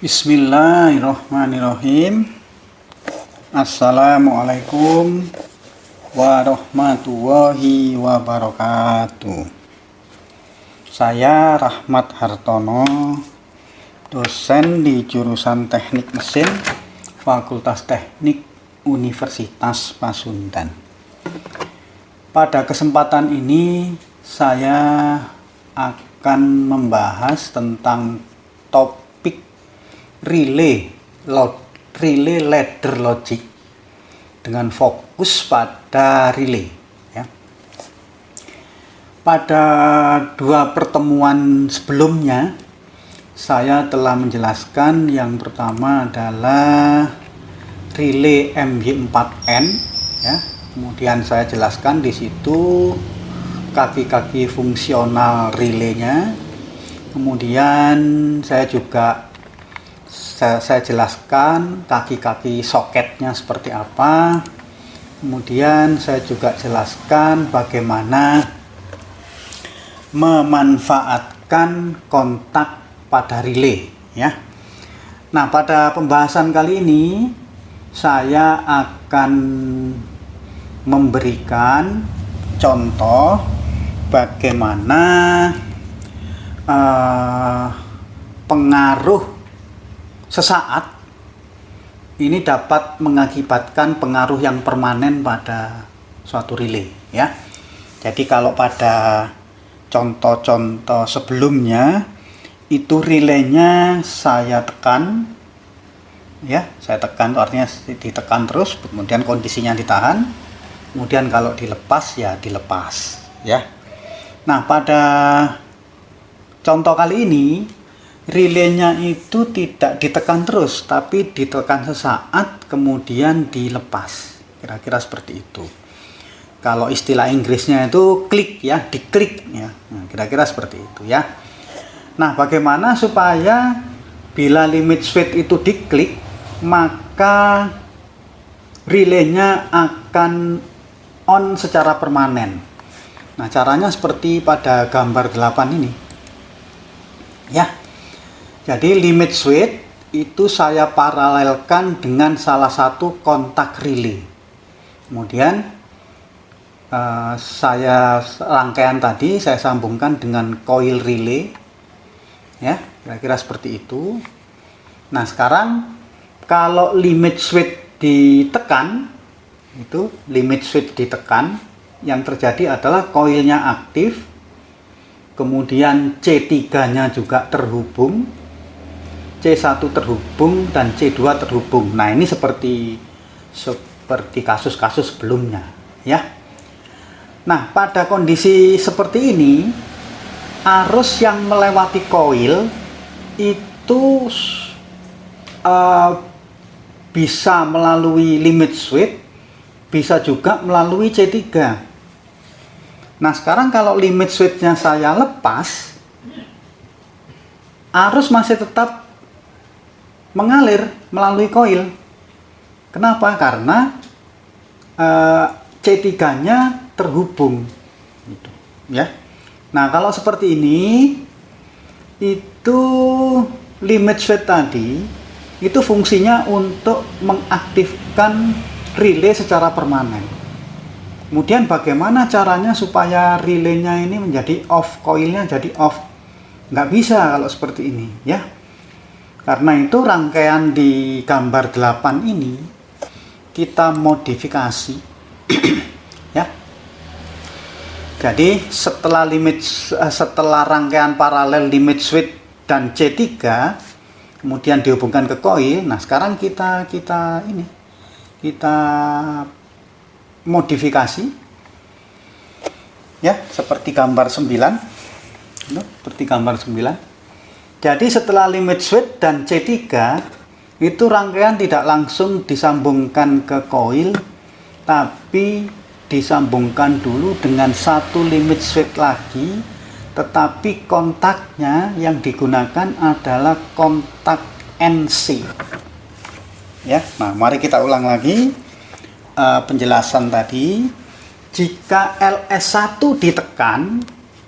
Bismillahirrahmanirrahim. Assalamualaikum warahmatullahi wabarakatuh. Saya Rahmat Hartono, dosen di jurusan Teknik Mesin, Fakultas Teknik Universitas Pasundan. Pada kesempatan ini saya akan membahas tentang topik relay ladder logic dengan fokus pada relay ya. Pada dua pertemuan sebelumnya saya telah menjelaskan yang pertama adalah relay MY4N ya. Kemudian saya jelaskan di situ kaki-kaki fungsional relaynya. Kemudian saya jelaskan kaki-kaki soketnya seperti apa. Kemudian saya juga jelaskan bagaimana memanfaatkan kontak pada relay ya. Nah, pada pembahasan kali ini saya akan memberikan contoh bagaimana pengaruh sesaat ini dapat mengakibatkan pengaruh yang permanen pada suatu relay ya. Jadi kalau pada contoh-contoh sebelumnya itu relaynya saya tekan ya, saya tekan itu artinya ditekan terus, kemudian kondisinya ditahan, kemudian kalau dilepas ya dilepas ya. Nah, pada contoh kali ini relaynya itu tidak ditekan terus, tapi ditekan sesaat kemudian dilepas. Kira-kira seperti itu. Kalau istilah Inggrisnya itu klik ya, diklik ya. Nah, kira-kira seperti itu ya. Nah, bagaimana supaya bila limit switch itu diklik, maka relaynya akan on secara permanen. Nah, caranya seperti pada gambar 8 ini. Ya. Jadi limit switch itu saya paralelkan dengan salah satu kontak relay. Kemudian rangkaian tadi saya sambungkan dengan coil relay. Ya, kira-kira seperti itu. Nah, sekarang kalau limit switch ditekan, itu limit switch ditekan, yang terjadi adalah coilnya aktif. Kemudian C3-nya juga terhubung. C1 terhubung dan C2 terhubung. Nah, ini seperti kasus-kasus sebelumnya ya. Nah, pada kondisi seperti ini arus yang melewati coil itu bisa melalui limit switch, bisa juga melalui C3. Nah, sekarang kalau limit switch-nya saya lepas, arus masih tetap mengalir melalui coil. Kenapa? Karena C3-nya terhubung gitu, ya. Nah, kalau seperti ini itu limit switch tadi itu fungsinya untuk mengaktifkan relay secara permanen. Kemudian bagaimana caranya supaya relaynya ini menjadi off, coilnya jadi off? Nggak bisa kalau seperti ini ya. Karena itu rangkaian di gambar 8 ini kita modifikasi ya. Jadi setelah rangkaian paralel limit switch dan C3 kemudian dihubungkan ke coil. Nah, sekarang kita modifikasi ya, seperti gambar 9. Seperti gambar 9. Jadi setelah limit switch dan C3 itu rangkaian tidak langsung disambungkan ke coil, tapi disambungkan dulu dengan satu limit switch lagi, tetapi kontaknya yang digunakan adalah kontak NC ya. Nah, mari kita ulang lagi penjelasan tadi. Jika LS1 ditekan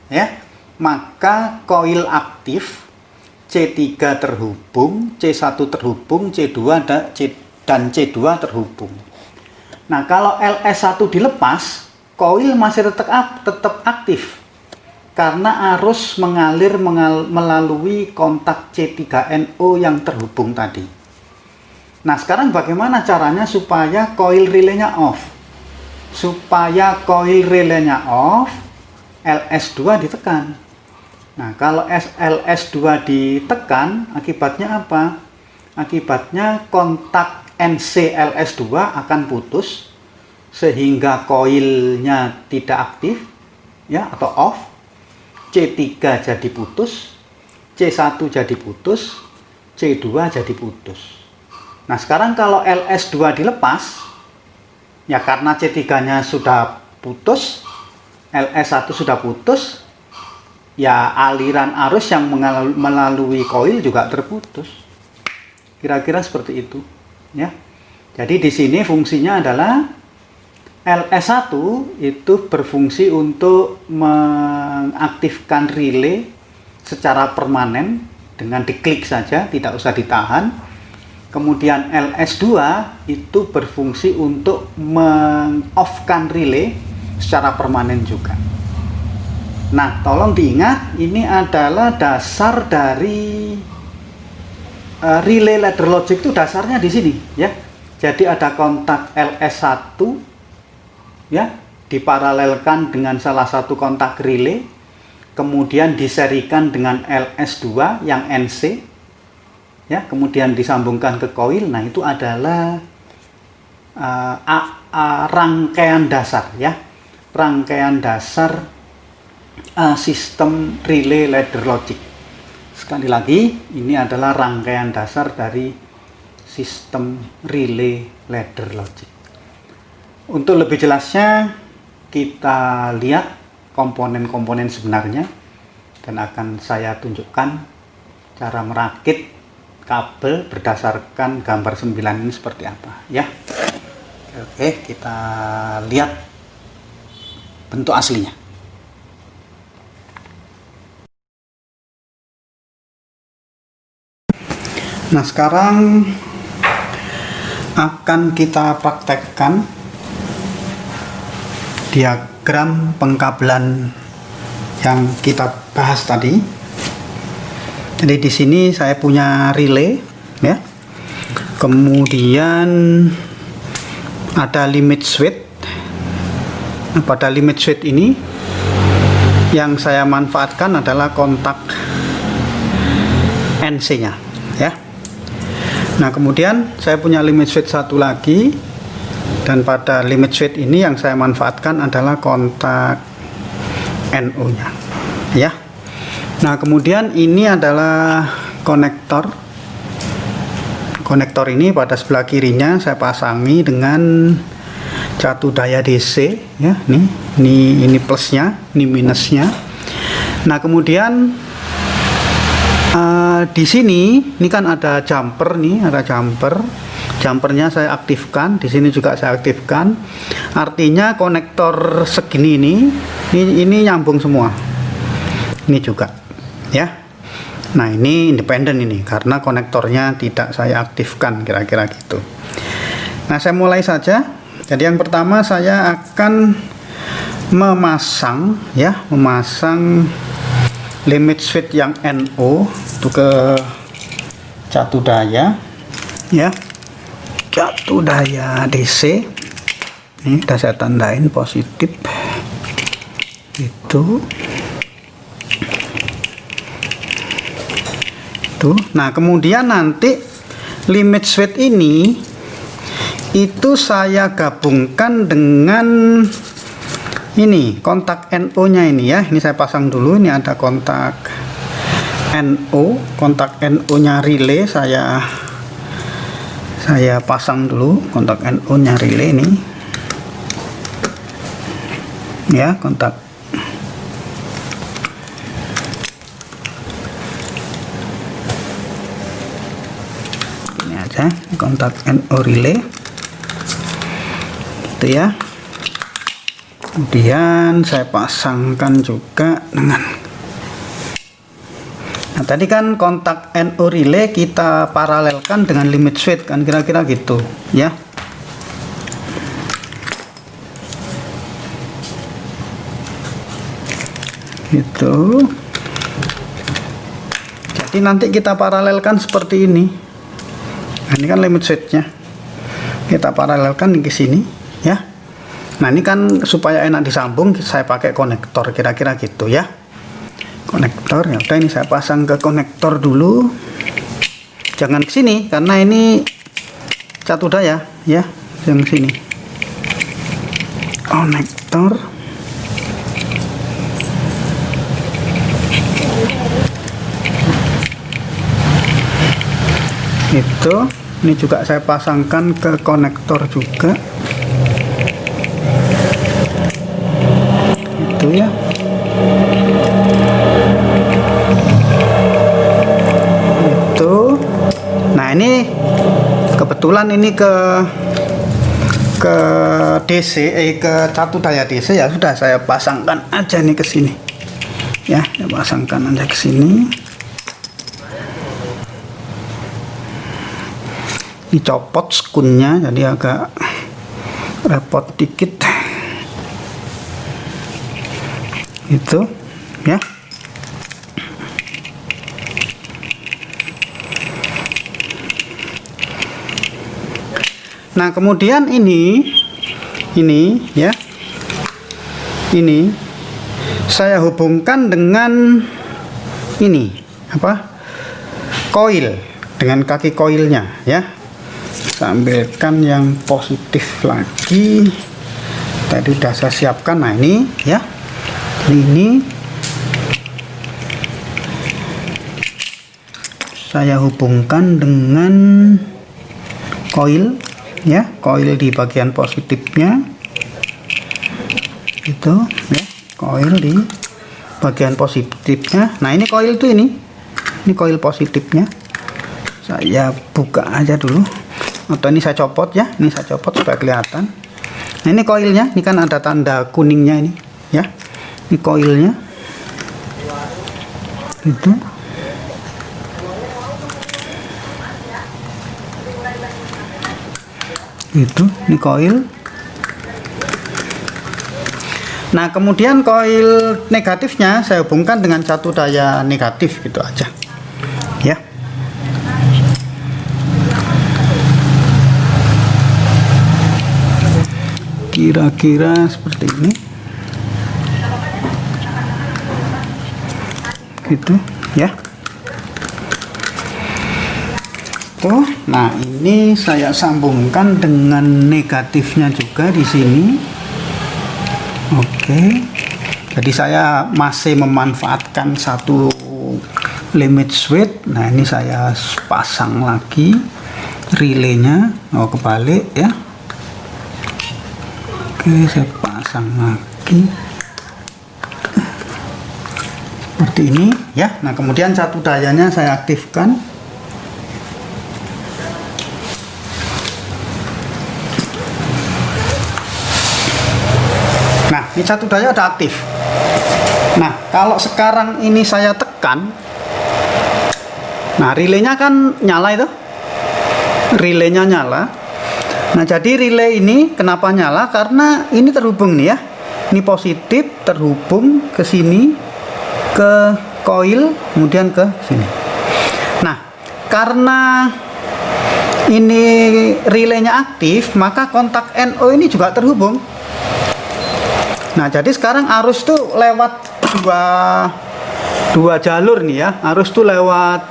ya, maka coil aktif. C3 terhubung, C1 terhubung, C2 dan C2 terhubung. Nah, kalau LS1 dilepas, koil masih tetap aktif karena arus mengalir melalui kontak C3NO yang terhubung tadi. Nah, sekarang bagaimana caranya supaya koil relaynya off? Supaya koil relaynya off, LS2 ditekan. Nah, kalau LS2 ditekan, akibatnya apa? Akibatnya kontak NC-LS2 akan putus sehingga koilnya tidak aktif ya, atau off. C3 jadi putus, C1 jadi putus, C2 jadi putus. Nah, sekarang kalau LS2 dilepas, ya karena C3-nya sudah putus, LS1 sudah putus, ya aliran arus yang melalui koil juga terputus. Kira-kira seperti itu, ya. Jadi di sini fungsinya adalah LS1 itu berfungsi untuk mengaktifkan relay secara permanen dengan diklik saja, tidak usah ditahan. Kemudian LS2 itu berfungsi untuk meng-off-kan relay secara permanen juga. Nah, tolong diingat, ini adalah dasar dari relay ladder logic. Itu dasarnya di sini ya. Jadi ada kontak LS1 ya, diparalelkan dengan salah satu kontak relay, kemudian diserikan dengan LS2 yang NC ya, kemudian disambungkan ke koil. Nah, itu adalah rangkaian dasar ya, rangkaian dasar sistem relay ladder logic. Sekali lagi, ini adalah rangkaian dasar dari sistem relay ladder logic. Untuk lebih jelasnya, kita lihat komponen-komponen sebenarnya dan akan saya tunjukkan cara merakit kabel berdasarkan gambar 9 ini seperti apa ya. Oke, kita lihat bentuk aslinya. Nah, sekarang akan kita praktekkan diagram pengkabelan yang kita bahas tadi. Jadi di sini saya punya relay ya. Kemudian ada limit switch. Nah, pada limit switch ini yang saya manfaatkan adalah kontak NC-nya ya. Nah, kemudian saya punya limit switch satu lagi, dan pada limit switch ini yang saya manfaatkan adalah kontak NO-nya ya. Nah, kemudian ini adalah konektor. Konektor ini pada sebelah kirinya saya pasangi dengan catu daya DC ya. Ini plusnya, ini minusnya. Nah, kemudian di sini ini kan ada jumper nih, ada jumpernya saya aktifkan, di sini juga saya aktifkan. Artinya konektor segini ini nyambung semua. Ini juga ya. Nah, ini independen ini karena konektornya tidak saya aktifkan, kira-kira gitu. Nah, saya mulai saja. Jadi yang pertama saya akan memasang limit switch yang NO itu ke catu daya ya, catu daya DC. Ini sudah saya tandain positif itu. Nah, kemudian nanti limit switch ini itu saya gabungkan dengan ini kontak NO-nya ini ya. Ini saya pasang dulu. Ini ada kontak NO, kontak NO-nya relay saya pasang dulu kontak NO-nya relay ini. Ya, kontak. Ini aja kontak NO relay. Gitu ya. Kemudian saya pasangkan juga dengan Nah, tadi kan kontak NO relay kita paralelkan dengan limit switch kan, kira-kira gitu ya. Gitu. Jadi nanti kita paralelkan seperti ini. Nah, ini kan limit switchnya. Kita paralelkan ke sini ya. Nah, ini kan supaya enak disambung saya pakai konektor, kira-kira gitu ya. Konektor ya udah, ini saya pasang ke konektor dulu. Jangan ke sini karena ini satu daya ya, yang sini. Konektor. Itu, ini juga saya pasangkan ke konektor juga. Itu ya. Nah, ini kebetulan ini ke DC, ke satu daya DC ya, sudah saya pasangkan aja nih ke sini ya, saya pasangkan aja ke sini. Dicopot skunnya, jadi agak repot dikit itu ya. Nah, kemudian ini ya, ini saya hubungkan dengan ini apa, koil, dengan kaki koilnya ya. Saya ambilkan yang positif lagi, tadi udah saya siapkan. Nah, ini ya, ini saya hubungkan dengan koil ya, koil di bagian positifnya itu ya, koil di bagian positifnya. Nah, ini koil tuh ini koil positifnya. Saya buka aja dulu, atau ini saya copot ya, ini saya copot supaya kelihatan. Nah, ini koilnya, ini kan ada tanda kuningnya ini ya, ini koilnya itu. Itu, ini koil. Nah, kemudian koil negatifnya saya hubungkan dengan satu daya negatif, gitu aja ya. Kira-kira seperti ini gitu ya. Nah, ini saya sambungkan dengan negatifnya juga di sini. Oke. Jadi saya masih memanfaatkan satu limit switch. Nah, ini saya pasang lagi relaynya. Oh, kebalik ya. Oke, saya pasang lagi seperti ini ya. Nah, kemudian satu dayanya saya aktifkan. Nah, ini satu daya ada aktif. Nah, kalau sekarang ini saya tekan, nah relaynya kan nyala itu, relaynya nyala. Nah, jadi relay ini kenapa nyala? Karena ini terhubung nih ya, ini positif terhubung ke sini, ke koil, kemudian ke sini. Nah, karena ini relaynya aktif, maka kontak NO ini juga terhubung. Nah, jadi sekarang arus tuh lewat dua jalur nih ya. Arus tuh lewat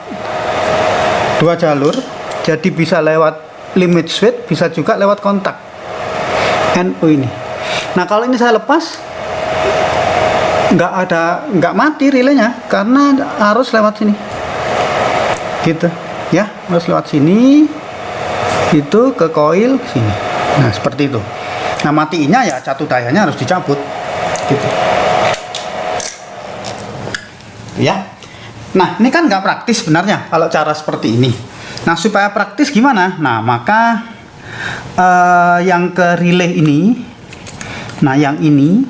dua jalur. Jadi bisa lewat limit switch, bisa juga lewat kontak NO ini. Nah, kalau ini saya lepas, nggak mati relaynya karena arus lewat sini. Gitu ya, arus lewat sini, itu ke koil ke sini. Nah, seperti itu. Nah, matinya ya satu dayanya harus dicabut gitu ya. Nah, ini kan nggak praktis sebenarnya kalau cara seperti ini. Nah, supaya praktis gimana? Nah, maka yang ke relay ini, nah yang ini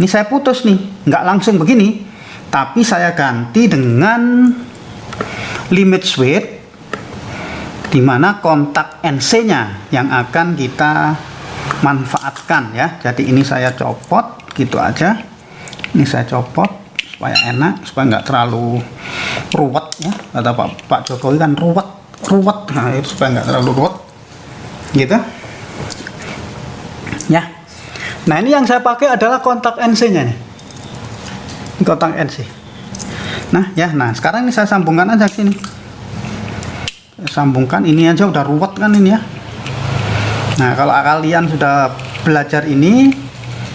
saya putus nih, nggak langsung begini, Tapi saya ganti dengan limit switch, di mana kontak NC-nya yang akan kita manfaatkan ya. Jadi ini saya copot gitu aja. Ini saya copot supaya enak, supaya nggak terlalu ruwet ya. Kata Pak Jokowi kan ruwet. Nah, itu supaya nggak terlalu ruwet gitu ya. Nah, ini yang saya pakai adalah kontak NC-nya nih. Kontak NC. Nah, sekarang ini saya sambungkan aja ke sini. Sambungkan ini aja udah ruwet kan ini ya. Nah, kalau kalian sudah belajar ini,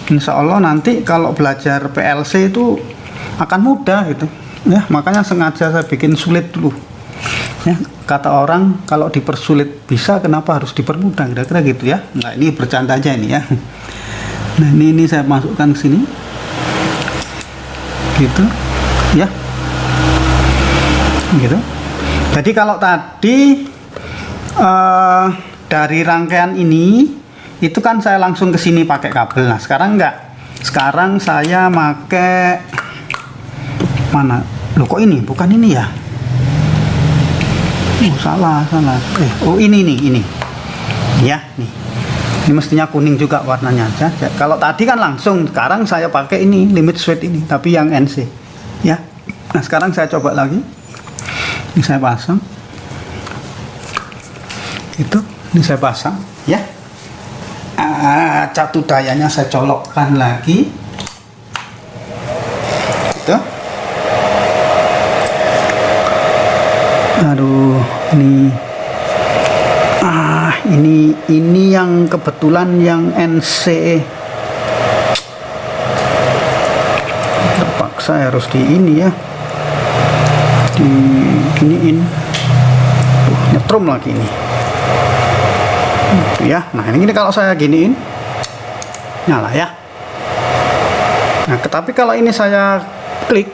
insya Allah nanti kalau belajar PLC itu akan mudah gitu ya. Makanya sengaja saya bikin sulit dulu ya. Kata orang kalau dipersulit bisa, kenapa harus dipermudah, kira-kira gitu ya. Nah, ini bercanda aja ini ya. Nah, ini saya masukkan ke sini gitu ya, gitu. Jadi kalau tadi dari rangkaian ini itu kan saya langsung ke sini pakai kabel. Nah, sekarang enggak. Sekarang saya pakai mana? Loh, kok ini? Bukan ini ya? Oh, salah. Oh, ini. Ya, nih. Ini mestinya kuning juga warnanya aja. Kalau tadi kan langsung, sekarang saya pakai ini limit switch ini, tapi yang NC. Ya. Nah, sekarang saya coba lagi. Ini saya pasang. Ini saya pasang, ya. Catu dayanya saya colokkan lagi. Itu. Aduh, ini yang kebetulan yang NC. Terpaksa harus di ini ya. Diginiin. Nyetrum lagi ini. Ya, nah ini kalau saya giniin nyala ya. Nah, tapi kalau ini saya klik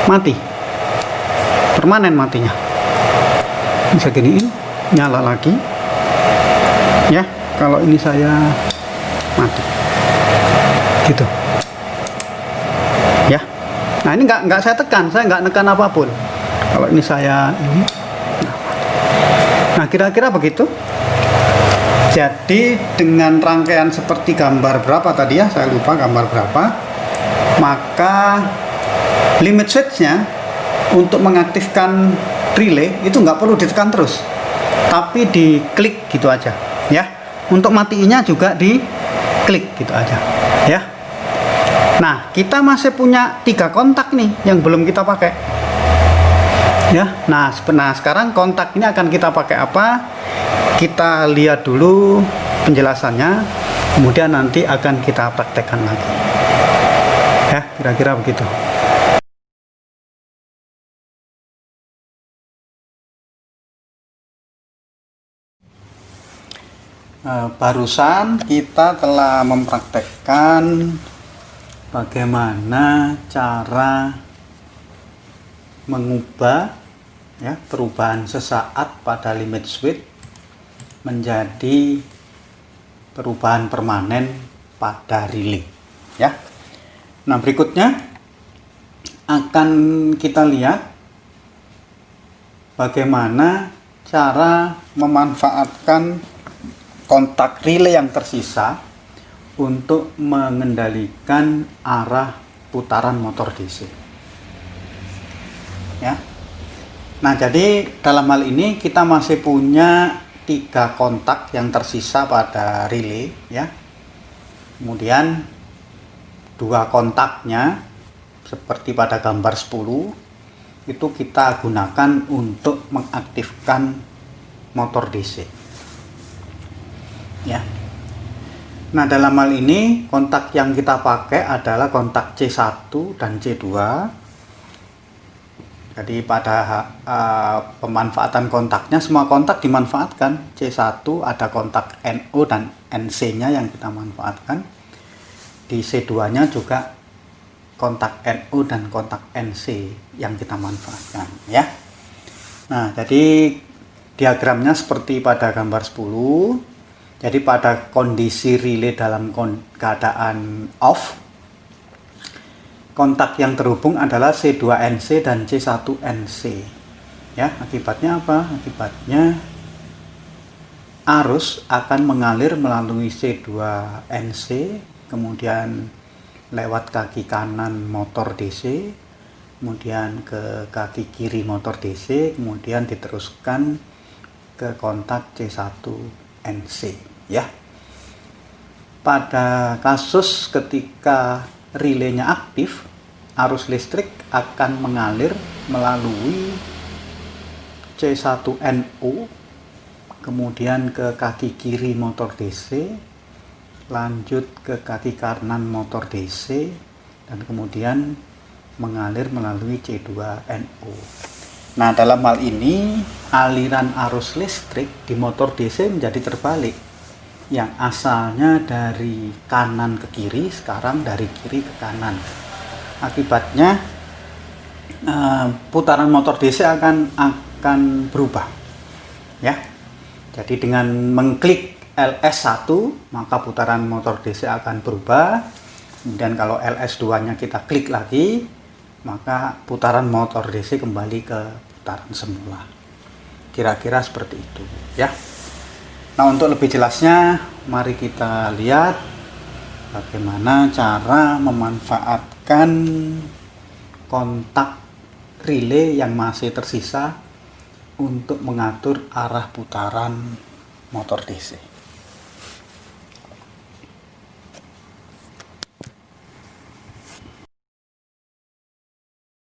mati, permanen matinya. Bisa giniin nyala lagi ya. Kalau ini saya mati gitu ya. Nah, ini nggak saya tekan, saya nggak nekan apapun. Kalau ini saya ini, nah kira-kira begitu. Jadi dengan rangkaian seperti gambar berapa tadi ya, saya lupa gambar berapa, maka limit switch-nya untuk mengaktifkan relay itu nggak perlu ditekan terus, tapi diklik gitu aja ya. Untuk matiinnya juga diklik gitu aja ya. Nah, kita masih punya 3 kontak nih yang belum kita pakai ya. Nah, sekarang kontak ini akan kita pakai apa? Kita lihat dulu penjelasannya, kemudian nanti akan kita praktekkan lagi ya, kira-kira begitu. Barusan kita telah mempraktekkan bagaimana cara mengubah ya, perubahan sesaat pada limit switch menjadi perubahan permanen pada relay ya. Nah, berikutnya akan kita lihat bagaimana cara memanfaatkan kontak relay yang tersisa untuk mengendalikan arah putaran motor DC ya. Nah, jadi dalam hal ini kita masih punya 3 kontak yang tersisa pada relay ya. Kemudian 2 kontaknya seperti pada gambar 10 itu kita gunakan untuk mengaktifkan motor DC ya. Nah, dalam hal ini kontak yang kita pakai adalah kontak C1 dan C2. Jadi pada pemanfaatan kontaknya, semua kontak dimanfaatkan. C1 ada kontak NO dan NC-nya yang kita manfaatkan. Di C2 nya juga kontak NO dan kontak NC yang kita manfaatkan ya. Nah, jadi diagramnya seperti pada gambar 10. Jadi pada kondisi relay dalam keadaan off, kontak yang terhubung adalah C2NC dan C1NC. Ya, akibatnya apa? Akibatnya arus akan mengalir melalui C2NC, kemudian lewat kaki kanan motor DC, kemudian ke kaki kiri motor DC, kemudian diteruskan ke kontak C1NC, ya. Pada kasus ketika relaynya aktif, arus listrik akan mengalir melalui C1NO, kemudian ke kaki kiri motor DC, lanjut ke kaki kanan motor DC, dan kemudian mengalir melalui C2NO. Nah, dalam hal ini aliran arus listrik di motor DC menjadi terbalik. Yang asalnya dari kanan ke kiri, sekarang dari kiri ke kanan. Akibatnya putaran motor DC akan berubah, ya. Jadi dengan mengklik LS1 maka putaran motor DC akan berubah. Kemudian kalau LS2-nya kita klik lagi, maka putaran motor DC kembali ke putaran semula. Kira-kira seperti itu, ya. Nah, untuk lebih jelasnya mari kita lihat bagaimana cara memanfaatkan kontak relay yang masih tersisa untuk mengatur arah putaran motor DC.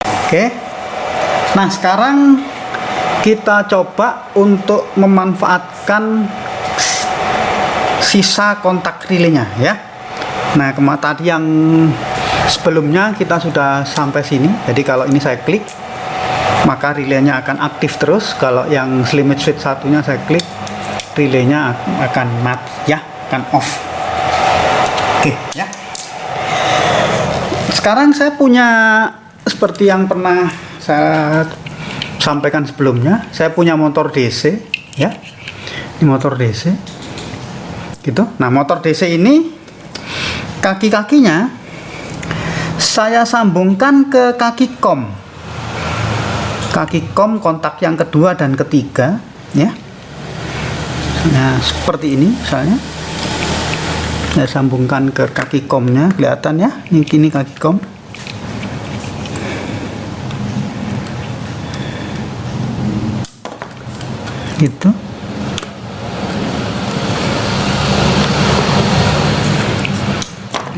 Oke. Nah, sekarang kita coba untuk memanfaatkan sisa kontak relaynya, ya. Nah, tadi yang sebelumnya kita sudah sampai sini. Jadi kalau ini saya klik, maka relaynya akan aktif terus. Kalau yang limit switch satunya saya klik, relaynya akan mati, ya, akan off. Oke, ya. Sekarang saya punya seperti yang pernah saya sampaikan sebelumnya, saya punya motor DC, ya. Ini motor DC. Gitu. Nah, motor DC ini kaki-kakinya saya sambungkan ke kaki kom. Kaki kom kontak yang kedua dan ketiga, ya. Nah, seperti ini misalnya. Saya sambungkan ke kaki komnya, kelihatan ya? Ini kaki kom. Gitu.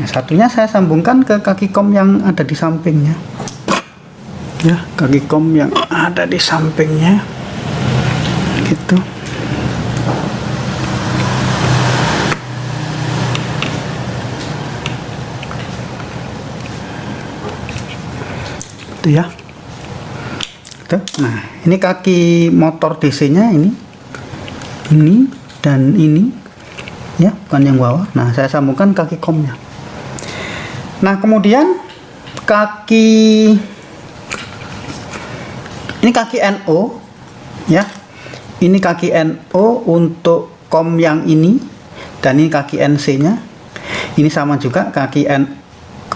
Satunya saya sambungkan ke kaki kom yang ada di sampingnya, ya, kaki kom yang ada di sampingnya, gitu. Itu ya. Gitu. Nah, ini kaki motor DC-nya ini dan ini, ya, bukan yang bawah. Nah, saya sambungkan kaki komnya. Nah, kemudian ini kaki NO, ya. Ini kaki NO untuk kom yang ini, dan ini kaki NC-nya. Ini sama juga kaki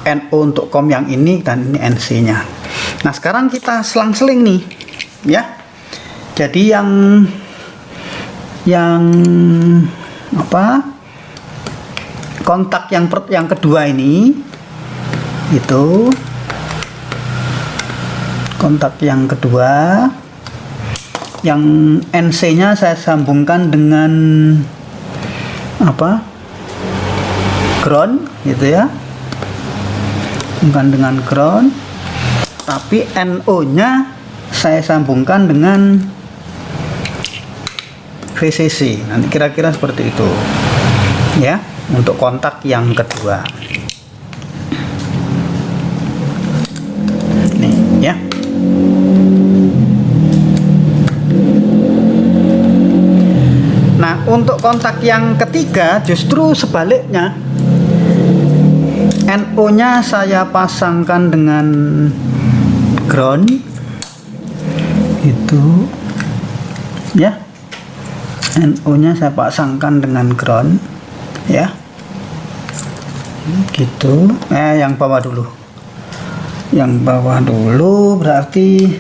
NO untuk kom yang ini, dan ini NC-nya. Nah, sekarang kita selang-seling nih, ya. Jadi yang apa? Kontak yang kedua ini, itu kontak yang kedua, yang NC-nya saya sambungkan dengan apa? Ground, gitu ya. Bukan dengan ground, tapi NO-nya saya sambungkan dengan VCC. Nanti kira-kira seperti itu, ya, untuk kontak yang kedua. Nih, ya. Nah, untuk kontak yang ketiga justru sebaliknya. NO-nya saya pasangkan dengan ground, itu, ya. NO-nya saya pasangkan dengan ground, ya. Gitu. Yang bawah dulu. Yang bawah dulu berarti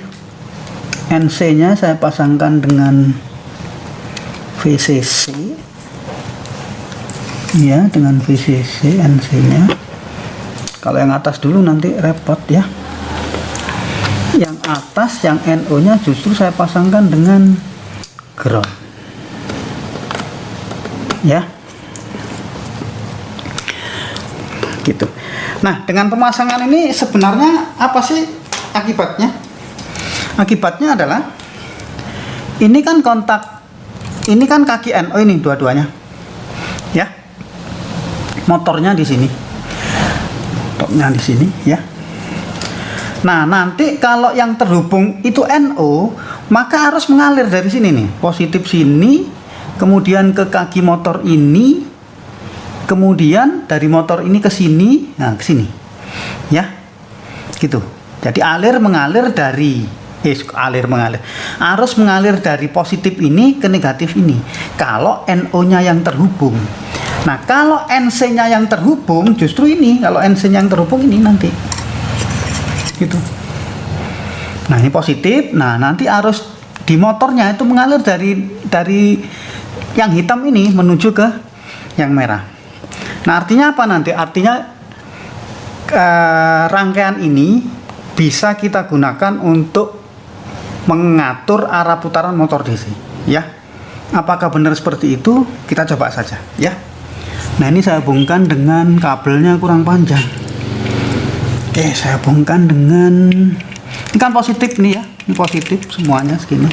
NC nya saya pasangkan dengan VCC ya, dengan VCC NC nya. Kalau yang atas dulu nanti repot ya. Yang atas, yang NO nya justru saya pasangkan dengan ground ya, gitu. Nah, dengan pemasangan ini sebenarnya apa sih akibatnya? Akibatnya adalah ini kan kontak, ini kan kaki NO ini dua-duanya ya, motornya di sini, motornya di sini ya. Nah, nanti kalau yang terhubung itu NO, maka harus mengalir dari sini nih, positif sini, kemudian ke kaki motor ini, kemudian dari motor ini ke sini, nah ke sini, ya, gitu. Jadi mengalir dari, arus mengalir dari positif ini ke negatif ini. Kalau NO-nya yang terhubung. Nah, kalau NC-nya yang terhubung, justru ini. Kalau NC-nya yang terhubung ini nanti, gitu. Nah, ini positif. Nah, nanti arus di motornya itu mengalir dari yang hitam ini menuju ke yang merah. Nah, artinya apa nanti? Artinya rangkaian ini bisa kita gunakan untuk mengatur arah putaran motor DC ya. Apakah benar seperti itu? Kita coba saja ya. Nah, ini saya hubungkan dengan kabelnya kurang panjang. Oke, saya hubungkan dengan, ini kan positif nih ya, ini positif semuanya segini.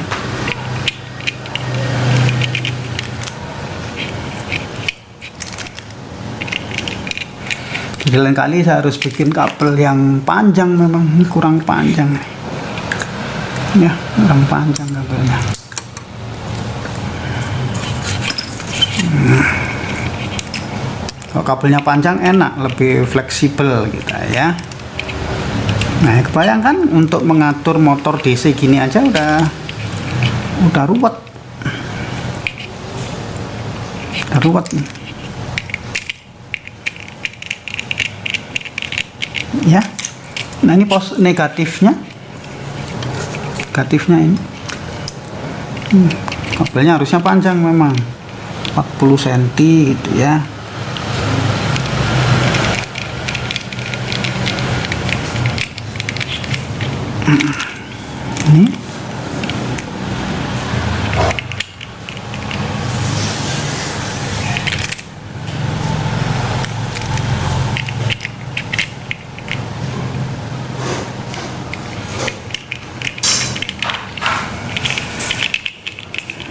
Jadi lain kali saya harus bikin kabel yang panjang, memang ini kurang panjang ya, kurang panjang kabelnya. Kalau kabelnya panjang enak, lebih fleksibel gitu ya. Nah, kebayangkan untuk mengatur motor DC gini aja udah ruwet. Udah ruwet nih. Ya. Nah, ini pos negatifnya. Negatifnya ini. Kabelnya harusnya panjang memang. 40 cm gitu ya. Ini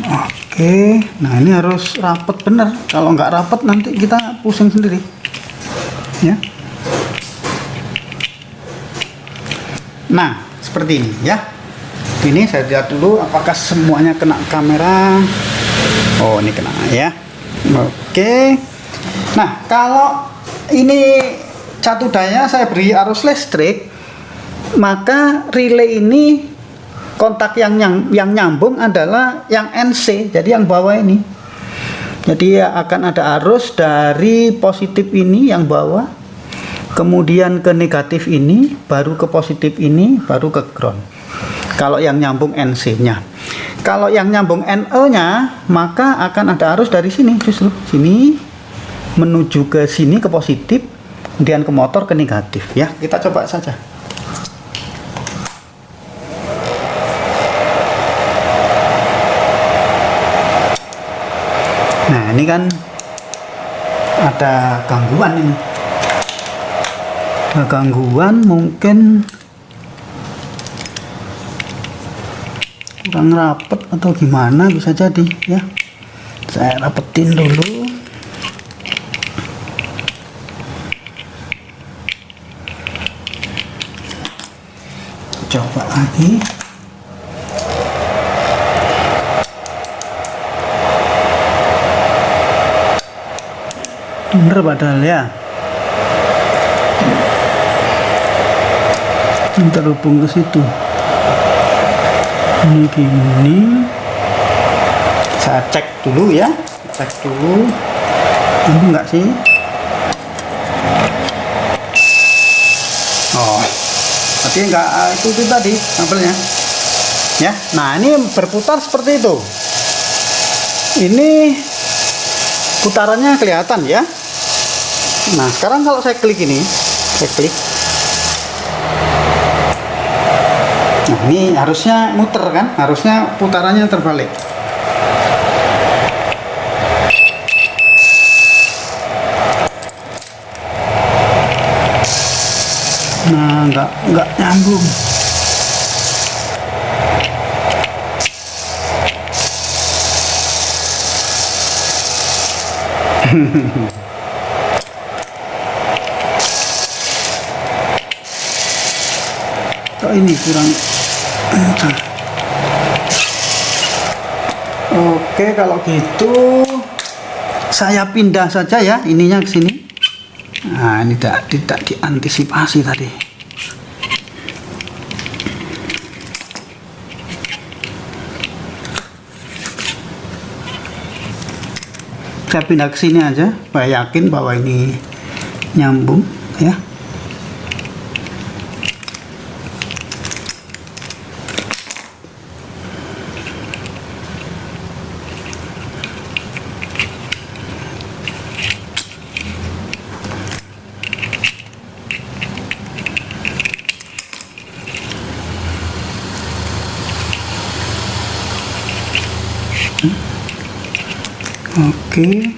oke. Nah, ini harus rapet bener. Kalau nggak rapet nanti kita pusing sendiri ya. Nah, seperti ini ya. Ini saya lihat dulu apakah semuanya kena kamera. Oh, ini kena ya. Oke. Nah, kalau ini satu daya saya beri arus listrik, maka relay ini kontak yang nyambung adalah yang NC, jadi yang bawah ini. Jadi akan ada arus dari positif ini yang bawah, kemudian ke negatif ini, baru ke positif ini, baru ke ground. Kalau yang nyambung NC-nya. Kalau yang nyambung NO-nya, maka akan ada arus dari sini, justru sini menuju ke sini ke positif, kemudian ke motor ke negatif ya. Kita coba saja. Nah, ini kan ada gangguan ini. Ada gangguan, mungkin kurang rapet atau gimana, bisa jadi ya. Saya rapetin dulu. Coba lagi. Bener padahal ya. Terhubung ke situ. Ini gini. Saya cek dulu ya. Cek dulu. Ini enggak sih? Oh, Jadi enggak itu tadi kabelnya. Ya. Nah, ini berputar seperti itu. Ini putarannya kelihatan ya. Nah, sekarang kalau saya klik ini, saya klik. Nah, ini harusnya muter kan? Harusnya putarannya terbalik. Nah, enggak nyambung. Kok ini kurang. Oke, kalau gitu saya pindah saja ya ininya ke sini. Nah, ini tidak diantisipasi tadi. Saya pindah ke sini aja, saya yakin bahwa ini nyambung ya. Oke.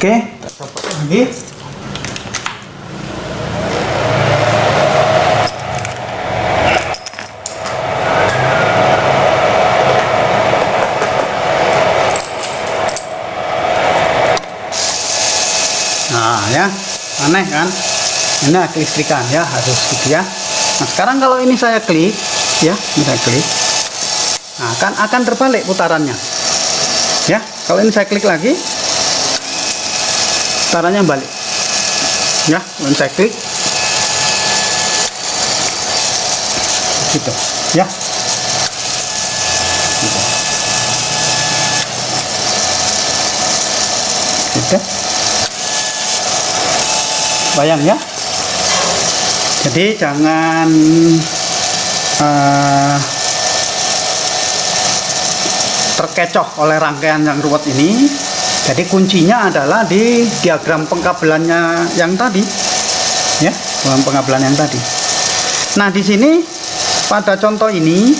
Oke, kita copot lagi. Nah ya, aneh kan? Ini kelistrikan ya, harus gitu ya. Nah sekarang kalau ini saya klik, ya, ini saya klik, nah akan terbalik putarannya. Ya, kalau ini saya klik lagi, putarannya balik. Ya, kalau ini saya klik, gitu, ya. Gitu. Gitu. Bayang ya. Jadi jangan terkecoh oleh rangkaian yang ruwet ini. Jadi kuncinya adalah di diagram pengkabelannya yang tadi, ya, dalam pengkabelan yang tadi. Nah di sini pada contoh ini,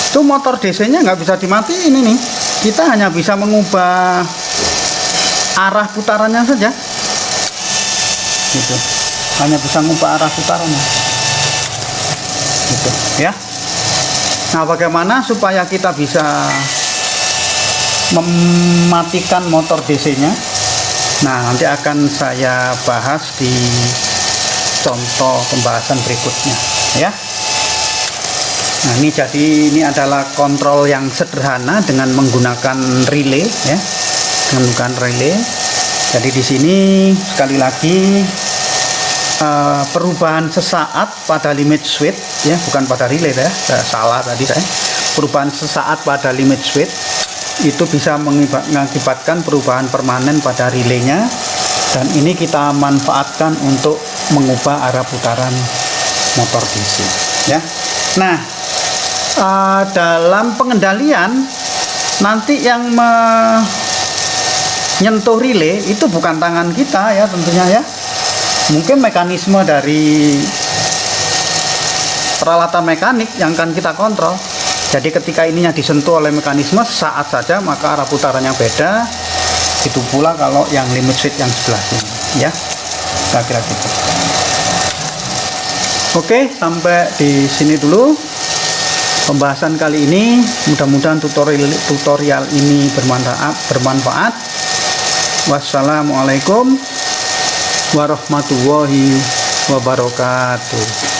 itu motor DC-nya nggak bisa dimatiin ini. Kita hanya bisa mengubah arah putarannya saja. Gitu, hanya bisa mengubah arah putarannya, gitu ya. Nah bagaimana supaya kita bisa mematikan motor DC-nya? Nah nanti akan saya bahas di contoh pembahasan berikutnya ya. Nah ini adalah kontrol yang sederhana dengan menggunakan relay ya, dengan menggunakan relay. Jadi di sini sekali lagi perubahan sesaat pada limit switch ya, bukan pada relay ya, salah tadi saya. Perubahan sesaat pada limit switch itu bisa mengakibatkan perubahan permanen pada relaynya, dan ini kita manfaatkan untuk mengubah arah putaran motor DC ya. Nah dalam pengendalian nanti yang menyentuh relay itu bukan tangan kita ya tentunya ya, mungkin mekanisme dari peralatan mekanik yang akan kita kontrol. Jadi ketika ininya disentuh oleh mekanisme saat saja, maka arah putarannya beda. Itu pula kalau yang limit switch yang sebelah sini ya, kira-kira gitu. Oke, sampai di sini dulu. pembahasan kali ini. Mudah-mudahan tutorial ini bermanfaat. Wassalamualaikum warahmatullahi wabarakatuh.